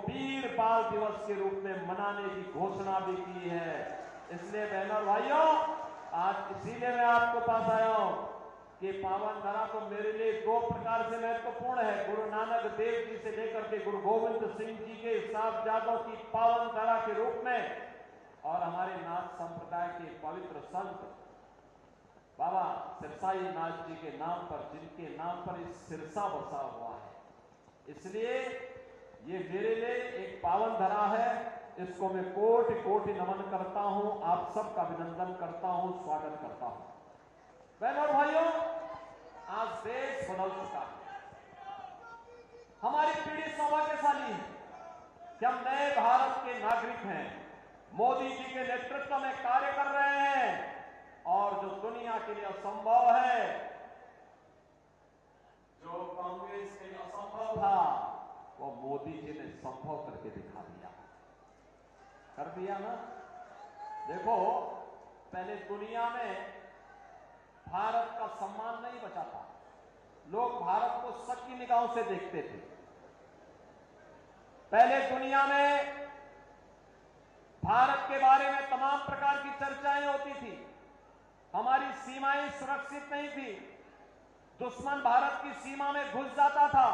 वीर बाल दिवस के रूप में मनाने की घोषणा भी की है। इसलिए बहनों और भाइयों, आज इसीलिए मैं आपको पास आया हूं कि पावन धरा तो मेरे लिए दो प्रकार से महत्वपूर्ण है। गुरु नानक देव जी से लेकर के गुरु गोविंद सिंह जी के साहबजादों की पावन धरा के रूप में, और हमारे नाथ संप्रदाय के पवित्र संत बाबा सिरसाई नाथ जी के नाम पर, जिनके नाम पर इस सिरसा बसा हुआ है, इसलिए ये मेरे लिए एक पावन धरा है। इसको मैं कोटि कोटि नमन करता हूं, आप सबका अभिनंदन करता हूं, स्वागत करता हूं। बहनों और भाइयों, आज देश बदल चुका है। हमारी पीढ़ी सौभाग्यशाली है कि हम नए भारत के नागरिक हैं। मोदी जी के नेतृत्व में कार्य कर रहे हैं, और जो दुनिया के लिए असंभव है, जो कांग्रेस के लिए असंभव था, वो मोदी जी ने संभव करके दिखा दिया, कर दिया ना। देखो, पहले दुनिया में भारत का सम्मान नहीं बचा था। लोग भारत को शक की निगाहों से देखते थे। पहले दुनिया में भारत के बारे में तमाम प्रकार की चर्चाएं होती थी। हमारी सीमाएं सुरक्षित नहीं थी। दुश्मन भारत की सीमा में घुस जाता था।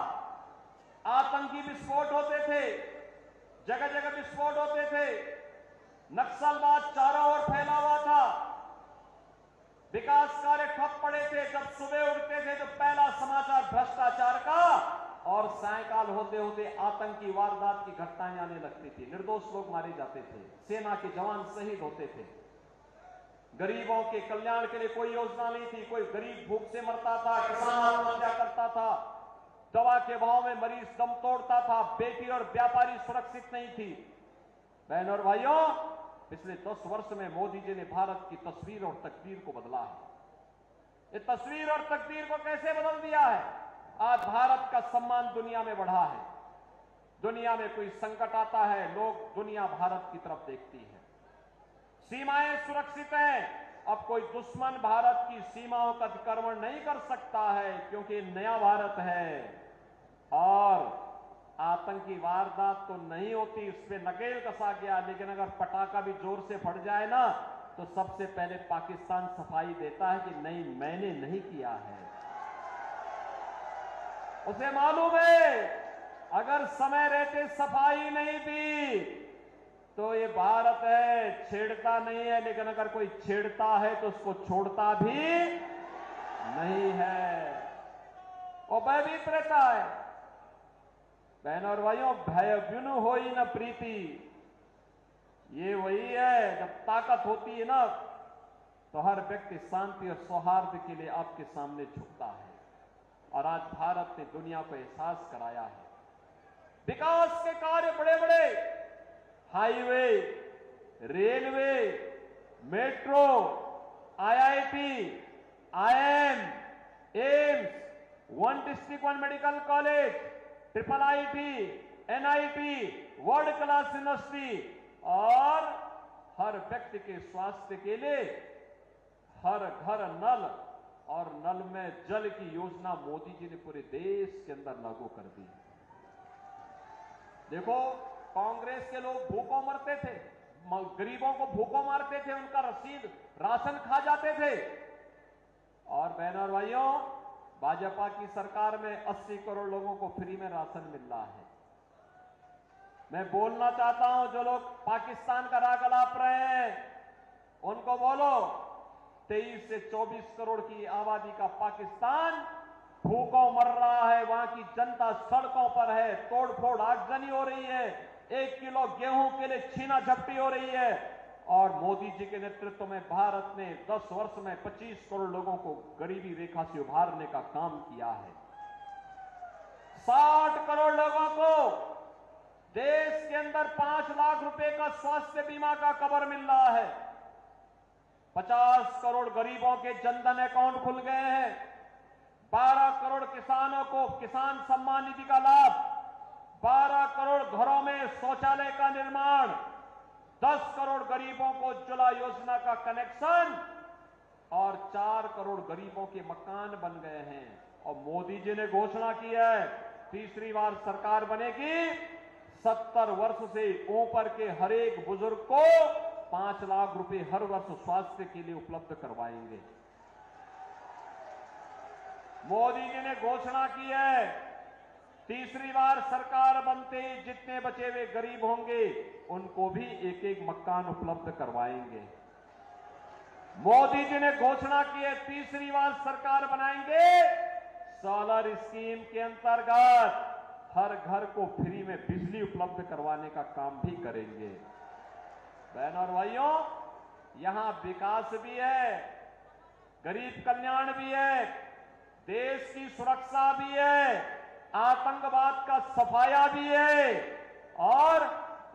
आतंकी विस्फोट होते थे, जगह जगह विस्फोट होते थे। नक्सलवाद चारों ओर फैला हुआ था। विकास कार्य ठप पड़े थे। जब सुबह उठते थे तो पहला समाचार भ्रष्टाचार का, और सायंकाल होते होते आतंकी वारदात की घटनाएं आने लगती थी। निर्दोष लोग मारे जाते थे, सेना के जवान शहीद होते थे। गरीबों के कल्याण के लिए कोई योजना नहीं थी। कोई गरीब भूख से मरता था, किसान आत्महत्या करता था, दवा के भाव में मरीज दम तोड़ता था, बेटी और व्यापारी सुरक्षित नहीं थी। बहनों और भाइयों, पिछले 10 वर्ष में मोदी जी ने भारत की तस्वीर और तकदीर को बदला है। ये तस्वीर और तकदीर को कैसे बदल दिया है? आज भारत का सम्मान दुनिया में बढ़ा है। दुनिया में कोई संकट आता है, लोग दुनिया भारत की तरफ देखती है। सीमाएं सुरक्षित हैं। अब कोई दुश्मन भारत की सीमाओं का अतिक्रमण नहीं कर सकता है, क्योंकि नया भारत है। और आतंकी वारदात तो नहीं होती, इस पे नकेल कसा गया। लेकिन अगर पटाखा भी जोर से फट जाए ना, तो सबसे पहले पाकिस्तान सफाई देता है कि नहीं, मैंने नहीं किया है। उसे मालूम है, अगर समय रहते सफाई नहीं दी तो ये भारत है, छेड़ता नहीं है। लेकिन अगर कोई छेड़ता है तो उसको छोड़ता भी नहीं है, वो भयभीत रहता है। बहनों और भाइयों, भय बिनु होई न प्रीति, ये वही है। जब ताकत होती है ना, तो हर व्यक्ति शांति और सौहार्द के लिए आपके सामने झुकता है। और आज भारत ने दुनिया को एहसास कराया है। विकास के कार्य बड़े बड़े, highway, railway, metro, IIT, IM, AIIMS, one district one medical college, triple IT, NIT, world class university, और हर व्यक्ति के स्वास्थ्य के लिए हर घर नल, और नल में जल की योजना मोदी जी ने पूरे देश के अंदर लागू कर दी। देखो, कांग्रेस के लोग भूखों मरते थे, गरीबों को भूखों मारते थे, उनका राशन खा जाते थे। और बहनों और भाइयों, भाजपा की सरकार में 80 करोड़ लोगों को फ्री में राशन मिल रहा है। मैं बोलना चाहता हूं, जो लोग पाकिस्तान का राग अलाप रहे हैं, उनको बोलो, 23 से 24 करोड़ की आबादी का पाकिस्तान भूखों मर रहा है। वहां की जनता सड़कों पर है, तोड़फोड़ आगजनी हो रही है, 1 किलो गेहूं के लिए छीना झपटी हो रही है। और मोदी जी के नेतृत्व में भारत ने 10 वर्ष में 25 करोड़ लोगों को गरीबी रेखा से उभारने का काम किया है। 60 करोड़ लोगों को देश के अंदर 5 लाख रुपए का स्वास्थ्य बीमा का कवर मिल रहा है। 50 करोड़ गरीबों के जनधन अकाउंट खुल गए हैं। 12 करोड़ किसानों को किसान सम्मान निधि का लाभ, 12 करोड़ घरों में शौचालय का निर्माण, 10 करोड़ गरीबों को उज्ज्वला योजना का कनेक्शन, और 4 करोड़ गरीबों के मकान बन गए हैं। और मोदी जी ने घोषणा की है, तीसरी बार सरकार बनेगी, 70 वर्ष से ऊपर के हर एक बुजुर्ग को 5 लाख रुपए हर वर्ष स्वास्थ्य के लिए उपलब्ध करवाएंगे। मोदी जी ने घोषणा की है, तीसरी बार सरकार बनते ही जितने बचे हुए गरीब होंगे उनको भी एक एक मकान उपलब्ध करवाएंगे। मोदी जी ने घोषणा की है, तीसरी बार सरकार बनाएंगे, सोलर स्कीम के अंतर्गत हर घर को फ्री में बिजली उपलब्ध करवाने का काम भी करेंगे। बहनों और भाइयों, यहां विकास भी है, गरीब कल्याण भी है, देश की सुरक्षा भी है, आतंकवाद का सफाया भी है और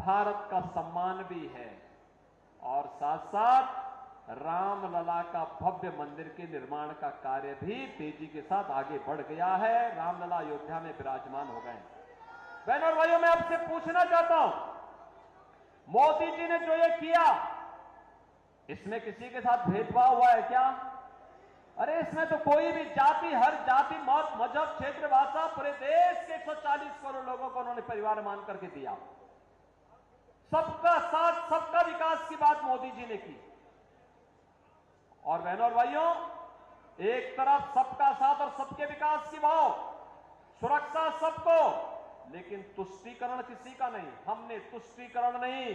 भारत का सम्मान भी है। और साथ साथ रामलला का भव्य मंदिर के निर्माण का कार्य भी तेजी के साथ आगे बढ़ गया है। रामलला अयोध्या में विराजमान हो गए। बहनों और भाइयों, मैं आपसे पूछना चाहता हूं, मोदी जी ने जो ये किया, इसमें किसी के साथ भेदभाव हुआ है क्या? अरे इसमें तो कोई भी जाति, हर जाति, मत, मजहब, क्षेत्र, भाषा, पूरे देश के 140 करोड़ लोगों को उन्होंने परिवार मान करके दिया। सबका साथ, सबका विकास की बात मोदी जी ने की। और बहनों और भाइयों, एक तरफ सबका साथ और सबके विकास की भाव, सुरक्षा सबको, लेकिन तुष्टीकरण किसी का नहीं। हमने तुष्टीकरण नहीं,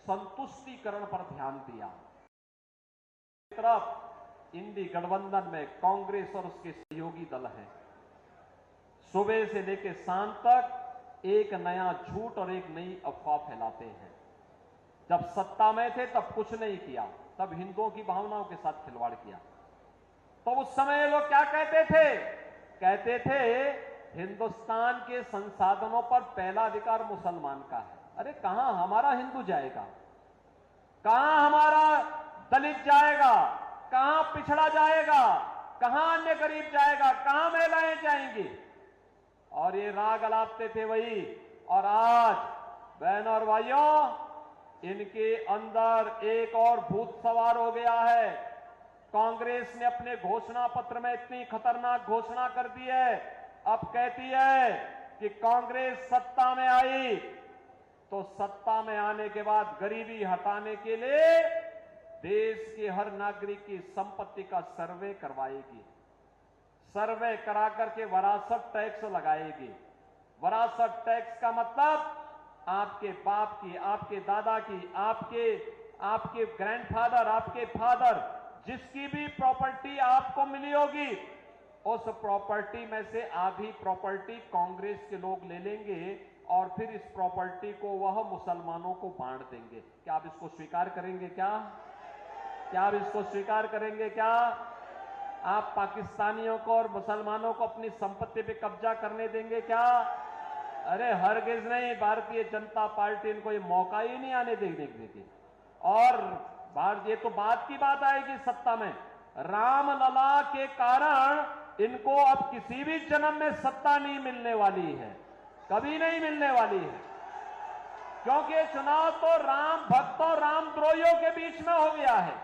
संतुष्टीकरण पर ध्यान दिया। एक तरफ इंडी गठबंधन में कांग्रेस और उसके सहयोगी दल हैं, सुबह से लेकर शाम तक एक नया झूठ और एक नई अफवाह फैलाते हैं। जब सत्ता में थे तब कुछ नहीं किया, तब हिंदुओं की भावनाओं के साथ खिलवाड़ किया। तो उस समय लोग क्या कहते थे? कहते थे हिंदुस्तान के संसाधनों पर पहला अधिकार मुसलमान का है। अरे कहां हमारा हिंदू जाएगा, कहां हमारा दलित जाएगा, कहां पिछड़ा जाएगा, कहां अन्य गरीब जाएगा, कहां महिलाएं जाएंगी? और ये राग अलापते थे वही। और आज बहनों और भाइयों, इनके अंदर एक और भूत सवार हो गया है। कांग्रेस ने अपने घोषणा पत्र में इतनी खतरनाक घोषणा कर दी है, अब कहती है कि कांग्रेस सत्ता में आई तो सत्ता में आने के बाद गरीबी हटाने के लिए देश के हर नागरिक की संपत्ति का सर्वे करवाएगी। सर्वे करा करके विरासत टैक्स लगाएगी। विरासत टैक्स का मतलब आपके बाप की, आपके दादा की, आपके ग्रैंडफादर, आपके फादर, जिसकी भी प्रॉपर्टी आपको मिली होगी, उस प्रॉपर्टी में से आधी प्रॉपर्टी कांग्रेस के लोग ले लेंगे और फिर इस प्रॉपर्टी को वह मुसलमानों को बांट देंगे। क्या आप इसको स्वीकार करेंगे? क्या आप इसको स्वीकार करेंगे? क्या आप पाकिस्तानियों को और मुसलमानों को अपनी संपत्ति पे कब्जा करने देंगे? क्या? अरे हरगिज नहीं। भारतीय जनता पार्टी इनको ये मौका ही नहीं आने देने की। और ये तो बात की बात आएगी सत्ता में। रामलला के कारण इनको अब किसी भी जन्म में सत्ता नहीं मिलने वाली है, कभी नहीं मिलने वाली है, क्योंकि ये चुनाव तो राम भक्तों, रामद्रोहियों के बीच में हो गया है।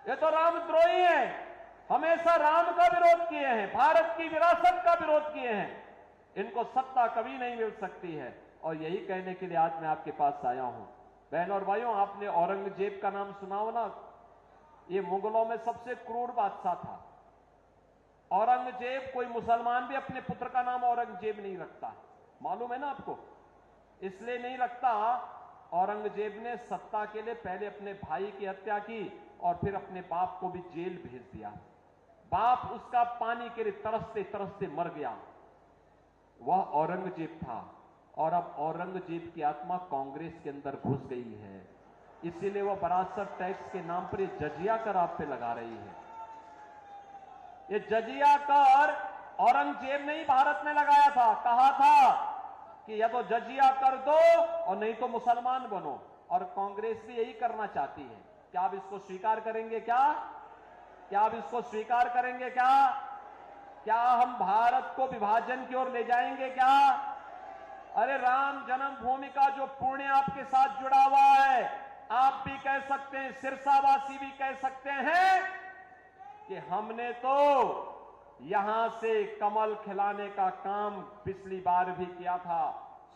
ये तो रामद्रोही हैं, हमेशा राम का विरोध किए हैं, भारत की विरासत का विरोध किए हैं। इनको सत्ता कभी नहीं मिल सकती है। और यही कहने के लिए आज मैं आपके पास आया हूं। बहनों और भाइयों, आपने औरंगजेब का नाम सुना हो ना? ये मुगलों में सबसे क्रूर बादशाह था। औरंगजेब, कोई मुसलमान भी अपने पुत्र का नाम औरंगजेब नहीं रखता, मालूम है ना आपको? इसलिए नहीं रखता, औरंगजेब ने सत्ता के लिए पहले अपने भाई की हत्या की और फिर अपने बाप को भी जेल भेज दिया। बाप उसका पानी के लिए तरसते तरसते मर गया। वह औरंगजेब था। और अब औरंगजेब की आत्मा कांग्रेस के अंदर घुस गई है, इसीलिए वह विरासत टैक्स के नाम पर जजिया कर आप पे लगा रही है। ये जजिया कर औरंगजेब ने ही भारत में लगाया था। कहा था कि या तो जजिया कर दो और नहीं तो मुसलमान बनो। और कांग्रेस भी यही करना चाहती है। क्या आप इसको स्वीकार करेंगे? क्या आप इसको स्वीकार करेंगे? क्या हम भारत को विभाजन की ओर ले जाएंगे? क्या? अरे राम जन्मभूमि का जो पुण्य आपके साथ जुड़ा हुआ है, आप भी कह सकते हैं, सिरसावासी भी कह सकते हैं कि हमने तो यहां से कमल खिलाने का काम पिछली बार भी किया था।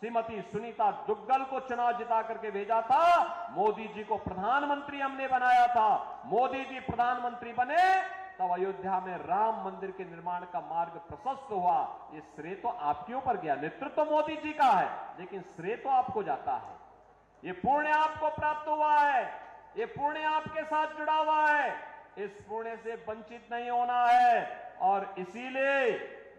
श्रीमती सुनीता दुग्गल को चुनाव जिता करके भेजा था, मोदी जी को प्रधानमंत्री हमने बनाया था। मोदी जी प्रधानमंत्री बने तब अयोध्या में राम मंदिर के निर्माण का मार्ग प्रशस्त हुआ। ये श्रेय तो आपके ऊपर गया, नेतृत्व तो मोदी जी का है, लेकिन श्रेय तो आपको जाता है। ये पुण्य आपको प्राप्त हुआ है, ये पुण्य आपके साथ जुड़ा हुआ है, इस पुण्य से वंचित नहीं होना है। और इसीलिए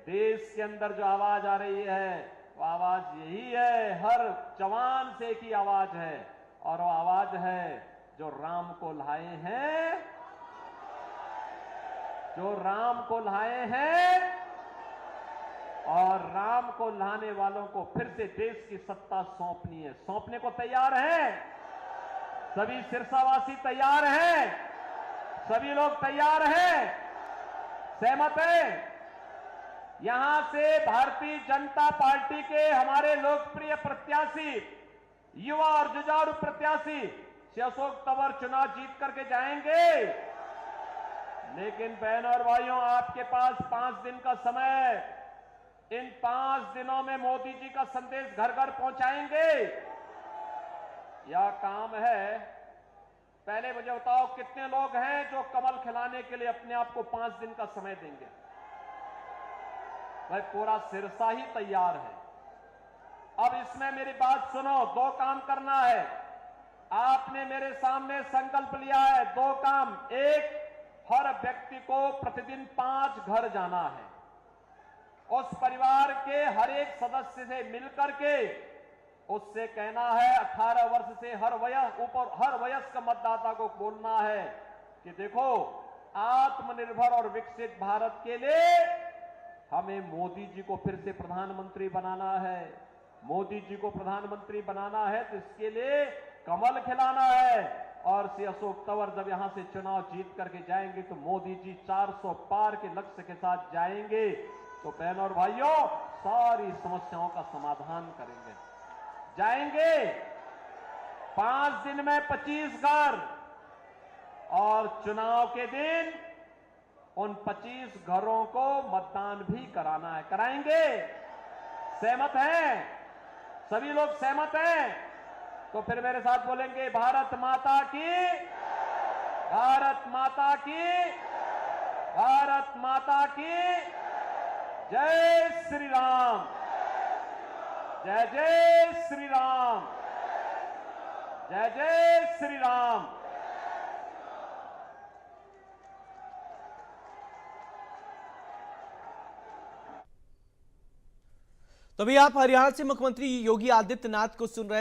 देश के अंदर जो आवाज आ रही है वो आवाज यही है, हर जवान से की आवाज है, और वो आवाज है जो राम को लाए हैं, जो राम को लाए हैं, और राम को लाने वालों को फिर से देश की सत्ता सौंपनी है। सौंपने को तैयार हैं? सभी सिरसावासी तैयार हैं? सभी लोग तैयार हैं? सहमत हैं? यहां से भारतीय जनता पार्टी के हमारे लोकप्रिय प्रत्याशी, युवा और जुझारू प्रत्याशी श्री अशोक तंवर चुनाव जीत करके जाएंगे। लेकिन बहनों और भाइयों, आपके पास 5 दिन का समय, इन 5 दिनों में मोदी जी का संदेश घर घर पहुंचाएंगे? यह काम है। पहले मुझे बताओ, कितने लोग हैं जो कमल खिलाने के लिए अपने आप को 5 दिन का समय देंगे? भाई पूरा सिरसा ही तैयार है। अब इसमें मेरी बात सुनो, 2 काम करना है। आपने मेरे सामने संकल्प लिया है 2 काम। एक, हर व्यक्ति को प्रतिदिन 5 घर जाना है, उस परिवार के हर एक सदस्य से मिलकर के उससे कहना है, 18 वर्ष से हर वयस्क मतदाता को बोलना है कि देखो, आत्मनिर्भर और विकसित भारत के लिए हमें मोदी जी को फिर से प्रधानमंत्री बनाना है। मोदी जी को प्रधानमंत्री बनाना है तो इसके लिए कमल खिलाना है। और श्री अशोक तंवर जब यहां से चुनाव जीत करके जाएंगे तो मोदी जी 400 पार के लक्ष्य के साथ जाएंगे, तो बहनों और भाइयों, सारी समस्याओं का समाधान करेंगे। जाएंगे 5 दिन में 25 घर, और चुनाव के दिन उन 25 घरों को मतदान भी कराना है। कराएंगे? सहमत हैं? सभी लोग सहमत हैं? तो फिर मेरे साथ बोलेंगे, भारत माता की, भारत माता की, भारत माता की जय श्री राम, जय जय श्री राम, जय जय श्री राम। तो अभी आप हरियाणा से मुख्यमंत्री योगी आदित्यनाथ को सुन रहे हैं।